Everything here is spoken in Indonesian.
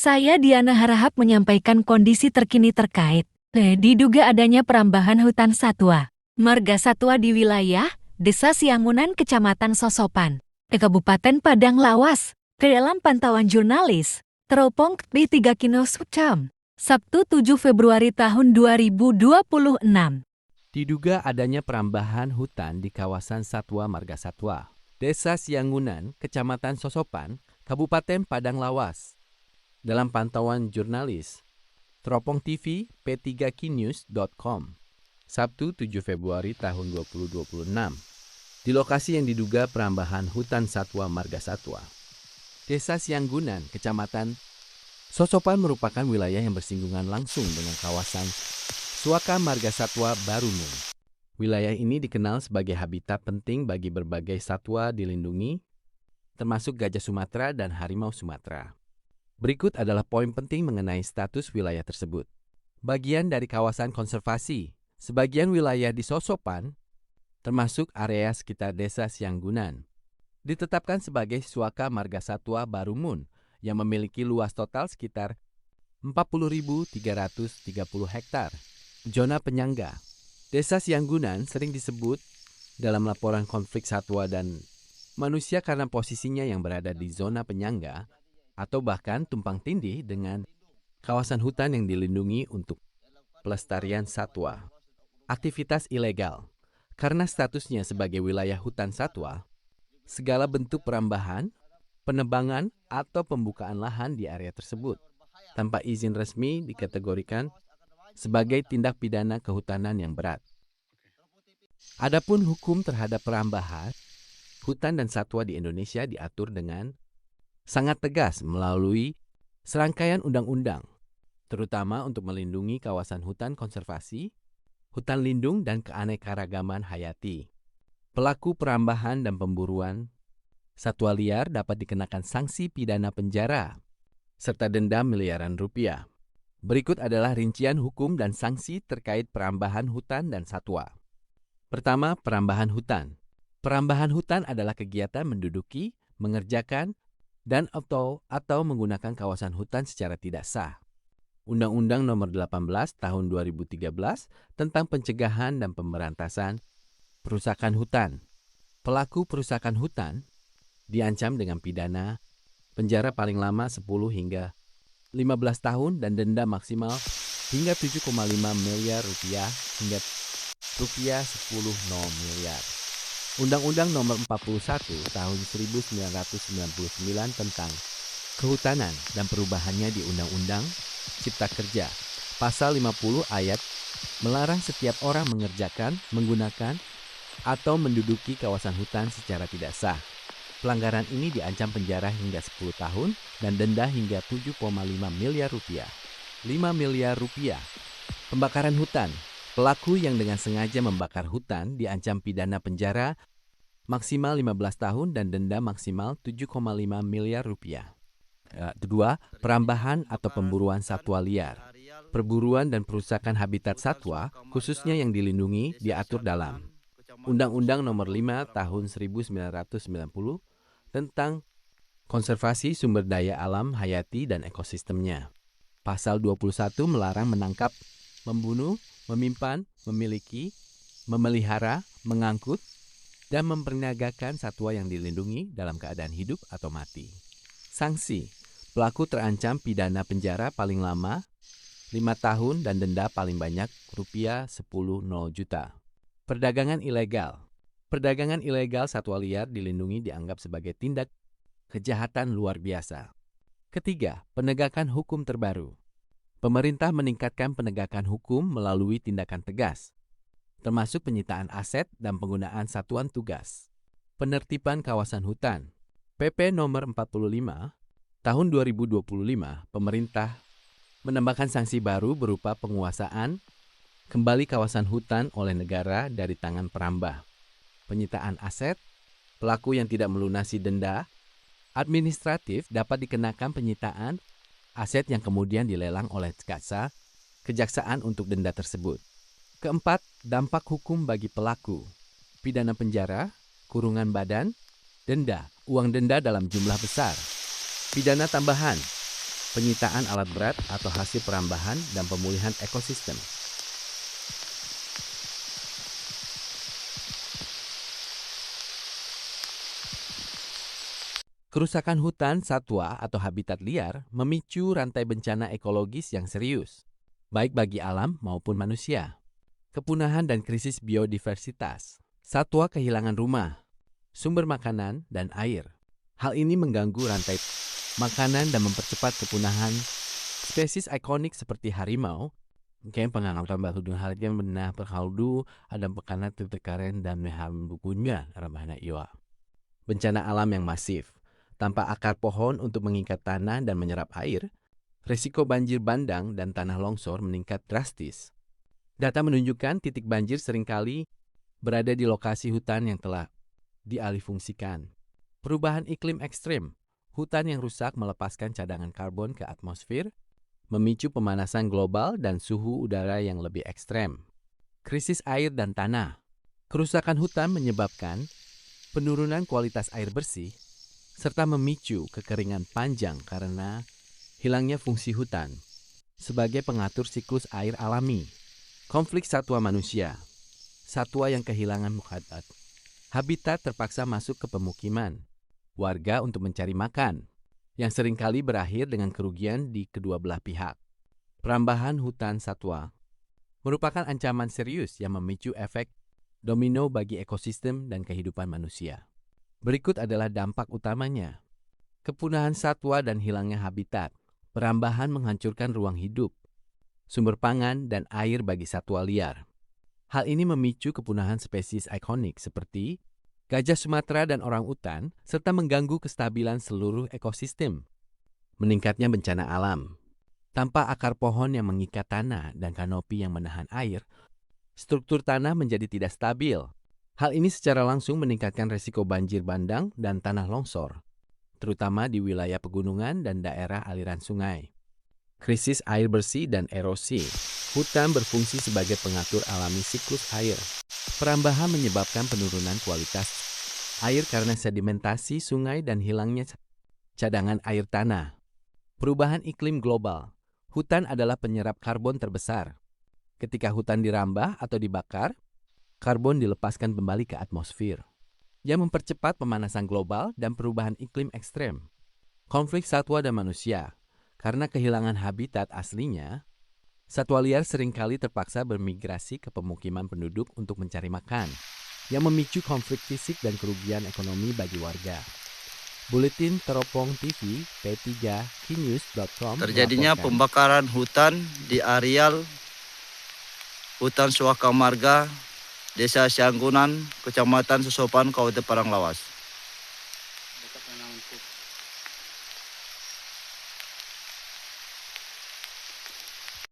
Saya Diana Harahap menyampaikan kondisi terkini terkait diduga adanya perambahan hutan satwa, marga satwa di wilayah Desa Siangunan, Kecamatan Sosopan, Kabupaten Padang Lawas. Ke dalam pantauan jurnalis, teropong B3 Kino Sucam, Sabtu 7 Februari tahun 2026. Diduga adanya perambahan hutan di kawasan Satwa Marga Satwa, Desa Siangunan, Kecamatan Sosopan, Kabupaten Padang Lawas. Dalam pantauan jurnalis, Teropong TV p3knews.com, Sabtu 7 Februari tahun 2026. Di lokasi yang diduga perambahan hutan Satwa Marga Satwa, Desa Siangunan, Kecamatan Sosopan merupakan wilayah yang bersinggungan langsung dengan kawasan Suaka Marga Satwa Barumun. Wilayah ini dikenal sebagai habitat penting bagi berbagai satwa dilindungi, termasuk gajah Sumatera dan harimau Sumatera. Berikut adalah poin penting mengenai status wilayah tersebut. Bagian dari kawasan konservasi, sebagian wilayah di Sosopan, termasuk area sekitar Desa Siangunan, ditetapkan sebagai Suaka Marga Satwa Barumun yang memiliki luas total sekitar 40.330 hektar. Zona penyangga. Desa Siangunan sering disebut dalam laporan konflik satwa dan manusia karena posisinya yang berada di zona penyangga atau bahkan tumpang tindih dengan kawasan hutan yang dilindungi untuk pelestarian satwa. Aktivitas ilegal. Karena statusnya sebagai wilayah hutan satwa, segala bentuk perambahan, penebangan, atau pembukaan lahan di area tersebut tanpa izin resmi dikategorikan sebagai tindak pidana kehutanan yang berat. Adapun hukum terhadap perambahan hutan dan satwa di Indonesia diatur dengan sangat tegas melalui serangkaian undang-undang, terutama untuk melindungi kawasan hutan konservasi, hutan lindung, dan keanekaragaman hayati. Pelaku perambahan dan pemburuan satwa liar dapat dikenakan sanksi pidana penjara serta denda miliaran rupiah. Berikut adalah rincian hukum dan sanksi terkait perambahan hutan dan satwa. Pertama, perambahan hutan. Perambahan hutan adalah kegiatan menduduki, mengerjakan, dan atau menggunakan kawasan hutan secara tidak sah. Undang-Undang Nomor 18 Tahun 2013 tentang pencegahan dan pemberantasan perusakan hutan. Pelaku perusakan hutan diancam dengan pidana penjara paling lama 10 hingga 15 tahun dan denda maksimal hingga 7,5 miliar rupiah hingga rupiah 10 miliar. Undang-Undang Nomor 41 Tahun 1999 tentang Kehutanan dan perubahannya di Undang-Undang Cipta Kerja, Pasal 50 ayat melarang setiap orang mengerjakan, menggunakan, atau menduduki kawasan hutan secara tidak sah. Pelanggaran ini diancam penjara hingga 10 tahun dan denda hingga 7,5 miliar rupiah. 5 miliar rupiah. Pembakaran hutan. Pelaku yang dengan sengaja membakar hutan diancam pidana penjara maksimal 15 tahun dan denda maksimal 7,5 miliar rupiah. Kedua, perambahan atau pemburuan satwa liar. Perburuan dan perusakan habitat satwa, khususnya yang dilindungi, diatur dalam Undang-Undang Nomor 5 Tahun 1990 tentang konservasi sumber daya alam hayati dan ekosistemnya. Pasal 21 melarang menangkap, membunuh, menyimpan, memiliki, memelihara, mengangkut, dan memperdagangkan satwa yang dilindungi dalam keadaan hidup atau mati. Sanksi. Pelaku terancam pidana penjara paling lama 5 tahun dan denda paling banyak rupiah 10 juta. Perdagangan ilegal. Perdagangan ilegal satwa liar dilindungi dianggap sebagai tindak kejahatan luar biasa. Ketiga, penegakan hukum terbaru. Pemerintah meningkatkan penegakan hukum melalui tindakan tegas, termasuk penyitaan aset dan penggunaan satuan tugas. Penertiban kawasan hutan. PP nomor 45 tahun 2025, pemerintah menambahkan sanksi baru berupa penguasaan kembali kawasan hutan oleh negara dari tangan perambah. Penyitaan aset, pelaku yang tidak melunasi denda administratif dapat dikenakan penyitaan aset yang kemudian dilelang oleh kejaksaan untuk denda tersebut. Keempat, dampak hukum bagi pelaku. Pidana penjara, kurungan badan, denda, uang denda dalam jumlah besar. Pidana tambahan, penyitaan alat berat atau hasil perambahan dan pemulihan ekosistem. Kerusakan hutan, satwa, atau habitat liar memicu rantai bencana ekologis yang serius, baik bagi alam maupun manusia. Kepunahan dan krisis biodiversitas. Satwa kehilangan rumah, sumber makanan, dan air. Hal ini mengganggu rantai makanan dan mempercepat kepunahan spesies ikonik seperti harimau, mungkin pengangkutan batu dengan harian benah perhaldu, ada pekana tertekaren dan meham bukunya ramahna iwa. Bencana alam yang masif. Tanpa akar pohon untuk mengikat tanah dan menyerap air, risiko banjir bandang dan tanah longsor meningkat drastis. Data menunjukkan titik banjir seringkali berada di lokasi hutan yang telah dialihfungsikan. Perubahan iklim ekstrim. Hutan yang rusak melepaskan cadangan karbon ke atmosfer, memicu pemanasan global dan suhu udara yang lebih ekstrem. Krisis air dan tanah. Kerusakan hutan menyebabkan penurunan kualitas air bersih, serta memicu kekeringan panjang karena hilangnya fungsi hutan sebagai pengatur siklus air alami. Konflik satwa manusia. Satwa yang kehilangan habitat terpaksa masuk ke pemukiman warga untuk mencari makan, yang seringkali berakhir dengan kerugian di kedua belah pihak. Perambahan hutan satwa merupakan ancaman serius yang memicu efek domino bagi ekosistem dan kehidupan manusia. Berikut adalah dampak utamanya. Kepunahan satwa dan hilangnya habitat. Perambahan menghancurkan ruang hidup, sumber pangan, dan air bagi satwa liar. Hal ini memicu kepunahan spesies ikonik seperti gajah Sumatera dan orangutan, serta mengganggu kestabilan seluruh ekosistem. Meningkatnya bencana alam. Tanpa akar pohon yang mengikat tanah dan kanopi yang menahan air, struktur tanah menjadi tidak stabil. Hal ini secara langsung meningkatkan risiko banjir bandang dan tanah longsor, terutama di wilayah pegunungan dan daerah aliran sungai. Krisis air bersih dan erosi. Hutan berfungsi sebagai pengatur alami siklus air. Perambahan menyebabkan penurunan kualitas air karena sedimentasi sungai dan hilangnya cadangan air tanah. Perubahan iklim global. Hutan adalah penyerap karbon terbesar. Ketika hutan dirambah atau dibakar, karbon dilepaskan kembali ke atmosfer, yang mempercepat pemanasan global dan perubahan iklim ekstrem. Konflik satwa dan manusia. Karena kehilangan habitat aslinya, satwa liar seringkali terpaksa bermigrasi ke pemukiman penduduk untuk mencari makan, yang memicu konflik fisik dan kerugian ekonomi bagi warga. Buletin Teropong TV, P3, Kinews.com. Terjadinya pembakaran hutan di areal Hutan Suaka Marga, Desa Sianggunan, Kecamatan Sosopan, Kabupaten Paranglawas.